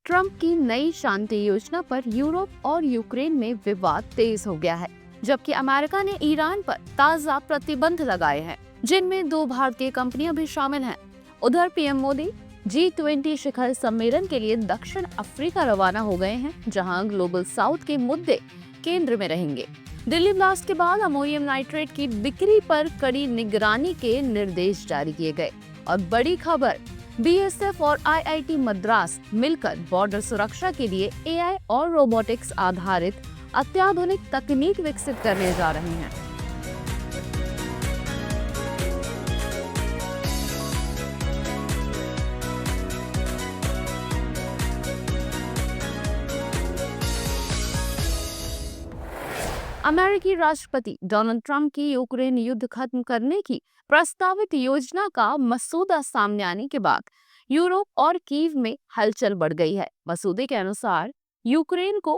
Trump की नई शांति योजना पर यूरोप और यूक्रेन में विवाद तेज हो गया है, जबकि अमेरिका ने ईरान पर ताजा प्रतिबंध लगाए हैं, जिनमें 2 भारतीय कंपनियां भी शामिल हैं। उधर पीएम मोदी G20 शिखर सम्मेलन के लिए दक्षिण अफ्रीका रवाना हो गए हैं, जहां ग्लोबल साउथ के मुद्दे केंद्र में रहेंगे। दिल्ली ब्लास्ट के बाद अमोनियम नाइट्रेट की बिक्री पर कड़ी निगरानी के निर्देश जारी किए गए। और बड़ी खबर, बीएसएफ और आईआईटी मद्रास मिलकर बॉर्डर सुरक्षा के लिए एआई और रोबोटिक्स आधारित अत्याधुनिक तकनीक विकसित करने जा रहे हैं। अमेरिकी राष्ट्रपति डोनाल्ड ट्रंप की यूक्रेन युद्ध खत्म करने की प्रस्तावित योजना का मसूदा सामने आने के बाद यूरोप और कीव में हलचल बढ़ गई है। मसूदे के अनुसार यूक्रेन को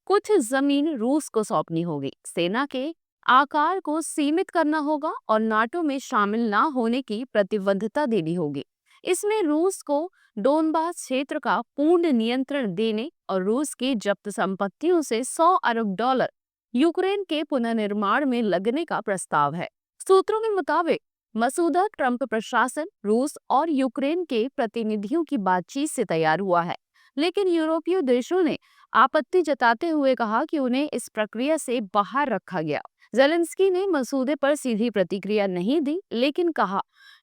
कुछ जमीन रूस को सौंपनी होगी, सेना के आकार को सीमित करना होगा और नाटो में शामिल न होने की प्रतिबद्धता देनी होगी। इसमें रूस को डोनबास क्षेत्र का पूर्ण नियंत्रण देने और रूस की जब्त संपत्तियों से $100 अरब यूक्रेन के पुनर्निर्माण में लगने का प्रस्ताव है। सूत्रों के मुताबिक मसूदा ट्रंप प्रशासन, रूस और यूक्रेन के प्रतिनिधियों की बातचीत से तैयार हुआ है, लेकिन यूरोपीय देशों ने आपत्ति जताते हुए कहा कि उन्हें इस प्रक्रिया से बाहर रखा गया। ज़ेलेंस्की ने मसूदे पर सीधी प्रतिक्रिया नहीं दी, लेकिन कहा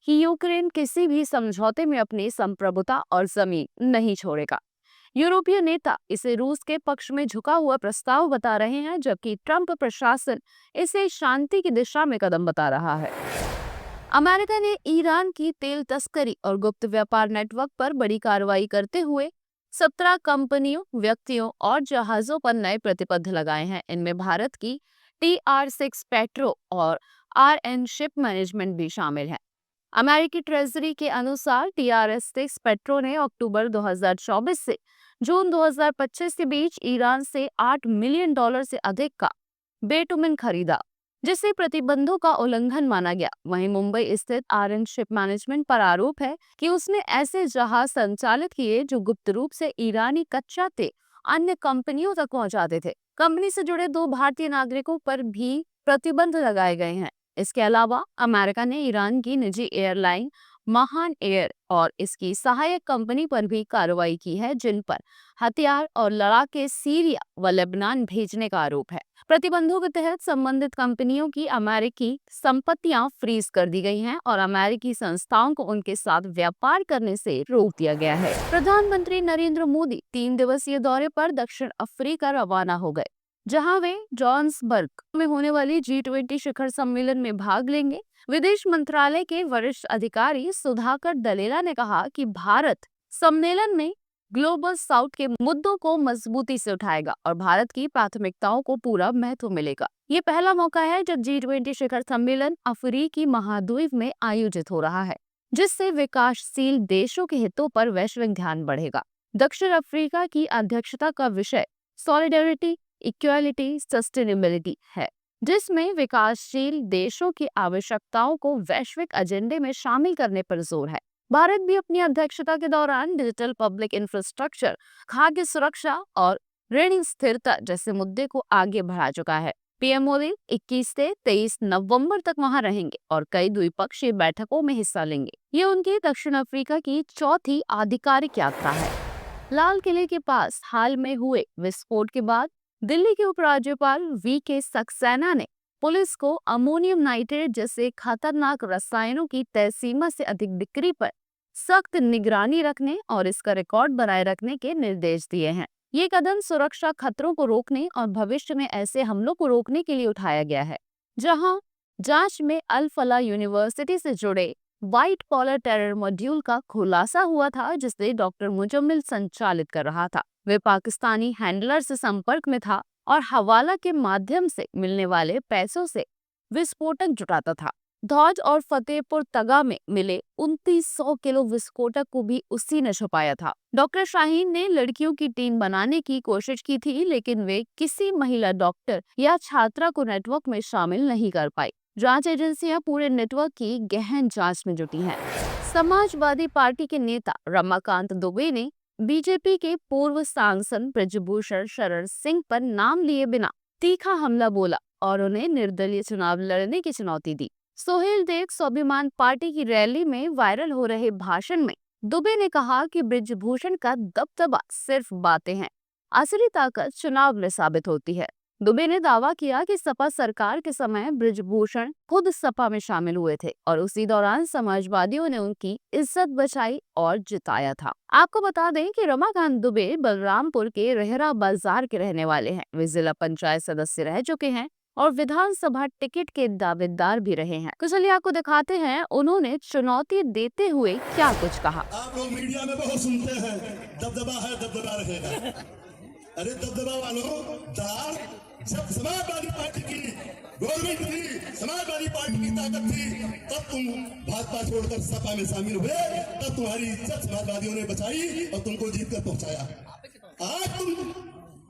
कि यूक्रेन किसी भी समझौते में अपनी संप्रभुता और जमीन नहीं छोड़ेगा। यूरोपीय नेता इसे रूस के पक्ष में झुका हुआ प्रस्ताव बता रहे हैं, जबकि ट्रंप प्रशासन इसे शांति की दिशा में कदम बता रहा है। अमेरिका ने ईरान की तेल तस्करी और गुप्त व्यापार नेटवर्क पर बड़ी कार्रवाई करते हुए 17 कंपनियों, व्यक्तियों और जहाजों पर नए प्रतिबंध लगाए हैं। इनमें भारत की TR6 पेट्रो और RN शिप मैनेजमेंट भी शामिल है। अमेरिकी ट्रेजरी के अनुसार TR6 पेट्रो ने अक्टूबर 2024 से जून 2025 के बीच ईरान से $8 मिलियन से अधिक का बेटुमिन खरीदा, जिसे प्रतिबंधों का उल्लंघन माना गया। वहीं मुंबई स्थित RN शिप मैनेजमेंट पर आरोप है कि उसने ऐसे जहाज संचालित किए जो गुप्त रूप से ईरानी कच्चा तेल अन्य कंपनियों तक पहुंचाते थे। कंपनी से जुड़े 2 भारतीय नागरिकों पर भी प्रतिबंध लगाए गए हैं। इसके अलावा अमेरिका ने ईरान की निजी एयरलाइन महान एयर और इसकी सहायक कंपनी पर भी कार्रवाई की है, जिन पर हथियार और लड़ाके सीरिया व लेबनान भेजने का आरोप है। प्रतिबंधों के तहत संबंधित कंपनियों की अमेरिकी संपत्तियां फ्रीज कर दी गई हैं और अमेरिकी संस्थाओं को उनके साथ व्यापार करने से रोक दिया गया है। प्रधानमंत्री नरेंद्र मोदी 3 दिवसीय दौरे पर दक्षिण अफ्रीका रवाना हो गए, जहां वे जोहान्सबर्ग में होने वाली G20 शिखर सम्मेलन में भाग लेंगे। विदेश मंत्रालय के वरिष्ठ अधिकारी सुधाकर दलेला ने कहा कि भारत सम्मेलन में ग्लोबल साउथ के मुद्दों को मजबूती से उठाएगा और भारत की प्राथमिकताओं को पूरा महत्व मिलेगा। ये पहला मौका है जब G20 शिखर सम्मेलन अफ्रीकी महाद्वीप में आयोजित हो रहा है, जिससे विकासशील देशों के हितों पर वैश्विक ध्यान बढ़ेगा। दक्षिण अफ्रीका की अध्यक्षता का विषय सॉलिडेरिटी, इक्वालिटी, सस्टेनेबिलिटी है, जिसमें विकासशील देशों की आवश्यकताओं को वैश्विक एजेंडे में शामिल करने पर जोर है। भारत भी अपनी अध्यक्षता के दौरान डिजिटल पब्लिक इंफ्रास्ट्रक्चर, खाद्य सुरक्षा और ऋण स्थिरता जैसे मुद्दे को आगे बढ़ा चुका है। पीएम मोदी 21 से 23 नवंबर तक वहां रहेंगे और कई द्विपक्षीय बैठकों में हिस्सा लेंगे। ये उनकी दक्षिण अफ्रीका की चौथी आधिकारिक यात्रा है। लाल किले के पास हाल में हुए विस्फोट के बाद दिल्ली के उपराज्यपाल VK सक्सेना ने पुलिस को अमोनियम नाइट्रेट जैसे खतरनाक रसायनों की तय सीमा से अधिक बिक्री पर सख्त निगरानी रखने और इसका रिकॉर्ड बनाए रखने के निर्देश दिए हैं। ये कदम सुरक्षा खतरों को रोकने और भविष्य में ऐसे हमलों को रोकने के लिए उठाया गया है। जहां जांच में अल फला यूनिवर्सिटी से जुड़े व्हाइट कॉलर टेरर मॉड्यूल का खुलासा हुआ था, जिसे डॉक्टर मुजम्मिल संचालित कर रहा था। वे पाकिस्तानी हैंडलर से संपर्क में था और हवाला के माध्यम से मिलने वाले पैसों से विस्फोटक जुटाता था। धौज और फतेहपुर तगा में मिले 2900 किलो विस्फोटक को भी उसी ने छुपाया था। डॉक्टर शाहीन ने लड़कियों की टीम बनाने की कोशिश की थी, लेकिन वे किसी महिला डॉक्टर या छात्रा को नेटवर्क में शामिल नहीं कर पाई। जांच एजेंसियां पूरे नेटवर्क की गहन जांच में जुटी हैं। समाजवादी पार्टी के नेता रमाकांत दुबे ने बीजेपी के पूर्व सांसद ब्रजभूषण शरण सिंह पर नाम लिए बिना तीखा हमला बोला और उन्हें निर्दलीय चुनाव लड़ने की चुनौती दी। सोहेल देव स्वाभिमान पार्टी की रैली में वायरल हो रहे भाषण में दुबे ने कहा कि ब्रजभूषण का दबदबा सिर्फ बातें हैं, असली ताकत चुनाव में साबित होती है। दुबे ने दावा किया कि सपा सरकार के समय ब्रजभूषण खुद सपा में शामिल हुए थे और उसी दौरान समाजवादियों ने उनकी इज्जत बचाई और जिताया था। आपको बता दें कि रमाकांत दुबे बलरामपुर के रेहरा बाजार के रहने वाले हैं। वे जिला पंचायत सदस्य रह चुके हैं और विधानसभा टिकट के दावेदार भी रहे हैं। तो चलिए आपको दिखाते हैं उन्होंने चुनौती देते हुए क्या कुछ कहा। आप लोग मीडिया में बहुत सुनते हैं, दबदबा है, दबदबा रहेगा। अरे दबदबा वालों, दार जब समाजवादी पार्टी की गवर्नमेंट थी, समाजवादी पार्टी की ताकत थी, तब तुम भाजपा छोड़कर सपा में शामिल हुए, तब तुम्हारी इज्जत समाजवादियों ने बचाई और तुमको जीत कर पहुंचाया। आज तुम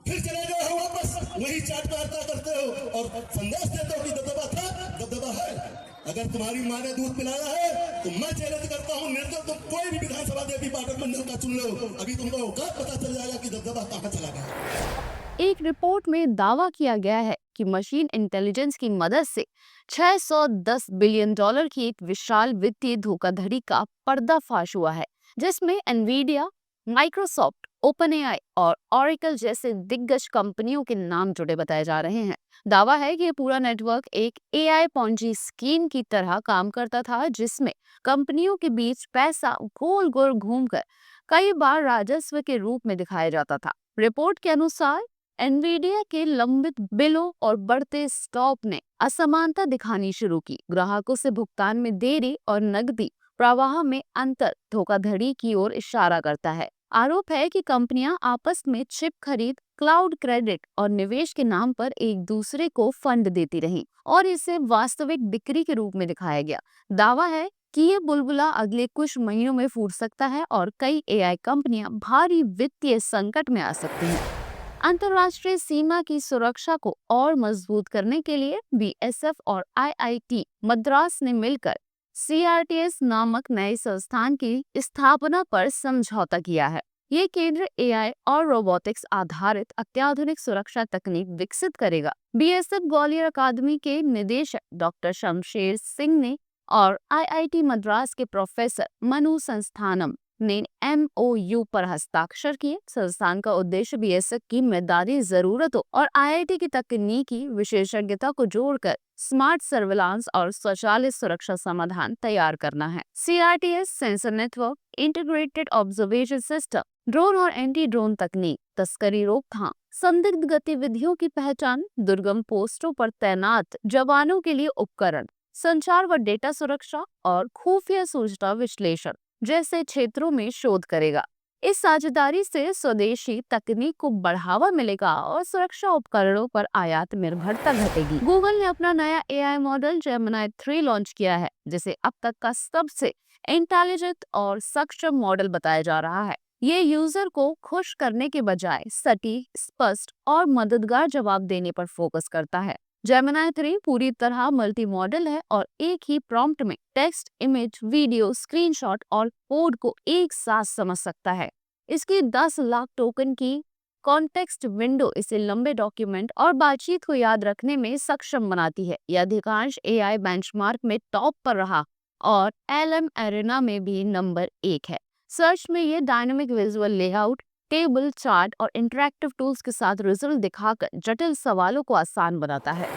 फिर चले गए हो वापस, वही चाटवार्ता करते हो और संदेश देते हो कि दबदबा था, दबदबा है। अगर तुम्हारी माँ ने दूध पिलाया है तो मैं चैलेंज करता हूँ, निर्दल तुम कोई भी विधानसभा देवी पार्टी मंडल का चुन लो, अभी तुमको औकात पता चल जाएगा कि दबदबा कहाँ चला गया। एक रिपोर्ट में दावा किया गया है कि मशीन इंटेलिजेंस की मदद से 610 बिलियन डॉलर की एक विशाल वित्तीय धोखाधड़ी का पर्दाफाश हुआ है, जिसमें एनवीडिया, माइक्रोसॉफ्ट, ओपनएआई और ऑरेकल जैसे दिग्गज कंपनियों के नाम जुड़े बताए जा रहे हैं। दावा है कि ये पूरा नेटवर्क एक एआई पॉन्जी स्कीम की तरह काम करता था, जिसमें कंपनियों के बीच पैसा गोल गोल घूमकर कई बार राजस्व के रूप में दिखाया जाता था। रिपोर्ट के अनुसार एनवीडिया के लंबित बिलों और बढ़ते स्टॉक ने असमानता दिखानी शुरू की। ग्राहकों से भुगतान में देरी और नकदी प्रवाह में अंतर धोखाधड़ी की ओर इशारा करता है। आरोप है कि कंपनियां आपस में चिप खरीद, क्लाउड क्रेडिट और निवेश के नाम पर एक दूसरे को फंड देती रहीं और इसे वास्तविक बिक्री के रूप में दिखाया गया। दावा है कि ये बुलबुला अगले कुछ महीनों में फूट सकता है और कई एआई कंपनियां भारी वित्तीय संकट में आ सकती हैं। अंतर्राष्ट्रीय सीमा की सुरक्षा को और मजबूत करने के लिए बीएसएफ और आईआईटी मद्रास ने मिलकर सीआरटीएस नामक नए संस्थान की स्थापना पर समझौता किया है। ये केंद्र एआई और रोबोटिक्स आधारित अत्याधुनिक सुरक्षा तकनीक विकसित करेगा। बीएसएफ ग्वालियर अकादमी के निदेशक डॉक्टर शमशेर सिंह ने और आईआईटी मद्रास के प्रोफेसर मनु संस्थानम ने एमओयू पर हस्ताक्षर किए। संस्थान का उद्देश्य बीएसएफ की मैदानी जरूरतों और आईआईटी की तकनीकी विशेषज्ञता को जोड़कर स्मार्ट सर्विलांस और स्वचालित सुरक्षा समाधान तैयार करना है। CRTS sensor network, integrated observation system, drone और एंटी ड्रोन तकनीक, तस्करी रोकथाम, संदिग्ध गतिविधियों की पहचान, दुर्गम पोस्टों पर तैनात जवानों के लिए उपकरण, संचार व डेटा सुरक्षा और खुफिया सूचना विश्लेषण जैसे क्षेत्रों में शोध करेगा। इस साझेदारी से स्वदेशी तकनीक को बढ़ावा मिलेगा और सुरक्षा उपकरणों पर आयात निर्भरता घटेगी। गूगल ने अपना नया एआई मॉडल जेमिनी 3 लॉन्च किया है, जिसे अब तक का सबसे इंटेलिजेंट और सक्षम मॉडल बताया जा रहा है। ये यूजर को खुश करने के बजाय सटीक, स्पष्ट और मददगार जवाब देने पर फोकस करता है। जेमिनी 3 पूरी तरह मल्टी मॉडल है और एक ही प्रॉम्प्ट में टेक्स्ट, इमेज, वीडियो, स्क्रीनशॉट और कोड को एक साथ समझ सकता है। इसकी 10 लाख टोकन की कॉन्टेक्स्ट विंडो इसे लंबे डॉक्यूमेंट और बातचीत को याद रखने में सक्षम बनाती है। यह अधिकांश एआई बेंचमार्क में टॉप पर रहा और एलएम एरेना में भी नंबर 1 है। सर्च में ये dynamic visual layout, table, chart और इंटरैक्टिव टूल्स के साथ रिजल्ट दिखाकर जटिल सवालों को आसान बनाता है।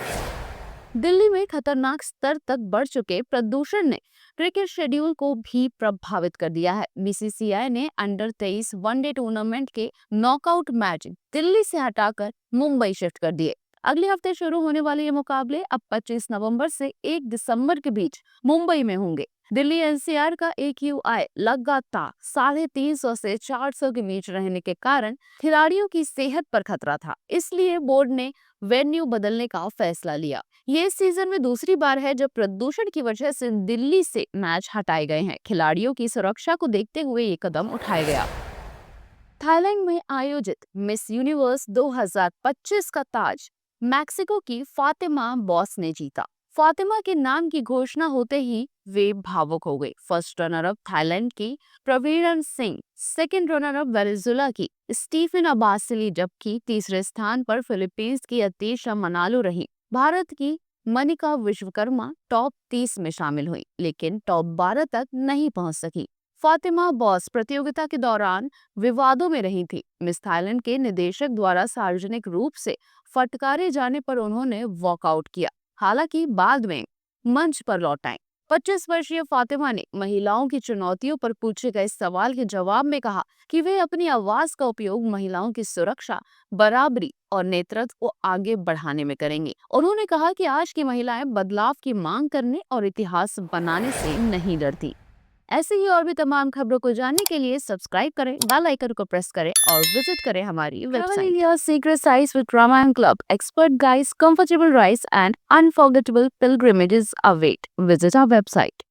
दिल्ली में खतरनाक स्तर तक बढ़ चुके प्रदूषण ने क्रिकेट शेड्यूल को भी प्रभावित कर दिया है। बीसीसीआई ने अंडर 23 वनडे टूर्नामेंट के नॉकआउट मैच दिल्ली से हटाकर मुंबई शिफ्ट कर दिए। अगले हफ्ते शुरू होने वाले ये मुकाबले अब 25 नवंबर से 1 दिसंबर के बीच मुंबई में होंगे। दिल्ली एनसीआर का AQI लगातार 350 से 400 के बीच रहने के कारण खिलाड़ियों की सेहत पर खतरा था, इसलिए बोर्ड ने वेन्यू बदलने का फैसला लिया। ये सीजन में दूसरी बार है जब प्रदूषण की वजह से दिल्ली से मैच हटाए गए हैं। खिलाड़ियों की सुरक्षा को देखते हुए ये कदम उठाया गया। थाईलैंड में आयोजित मिस यूनिवर्स 2025 का ताज मैक्सिको की फातिमा बॉस ने जीता। फातिमा के नाम की घोषणा होते ही वे भावुक हो गए। फर्स्ट रनर अप थाईलैंड की Praveenar Singh, second runner up Venezuela की स्टीफन अब्बासिली, जबकि तीसरे स्थान पर फिलीपींस की अतीशा मनालू रही। भारत की मनिका विश्वकर्मा टॉप 30 में शामिल हुई, लेकिन टॉप 12 तक नहीं पहुंच सकी। फातिमा बॉस प्रतियोगिता के दौरान विवादों में रही थी। मिस थाईलैंड के निदेशक द्वारा सार्वजनिक रूप से फटकारे जाने पर उन्होंने वॉकआउट किया, हालांकि बाद में मंच पर लौट आए। 25 वर्षीय फातिमा ने महिलाओं की चुनौतियों पर पूछे गए सवाल के जवाब में कहा कि वे अपनी आवाज का उपयोग महिलाओं की सुरक्षा, बराबरी और नेतृत्व को आगे बढ़ाने में करेंगी। उन्होंने कहा कि आज की महिलाएं बदलाव की मांग करने और इतिहास बनाने से नहीं डरती। ऐसे ही और भी तमाम खबरों को जानने के लिए सब्सक्राइब करें, बेल आइकन को प्रेस करें और विजिट करें हमारी website. Travel Secret Sites with Ramayan Club, expert guides, comfortable rides and unforgettable pilgrimages await. Visit our website.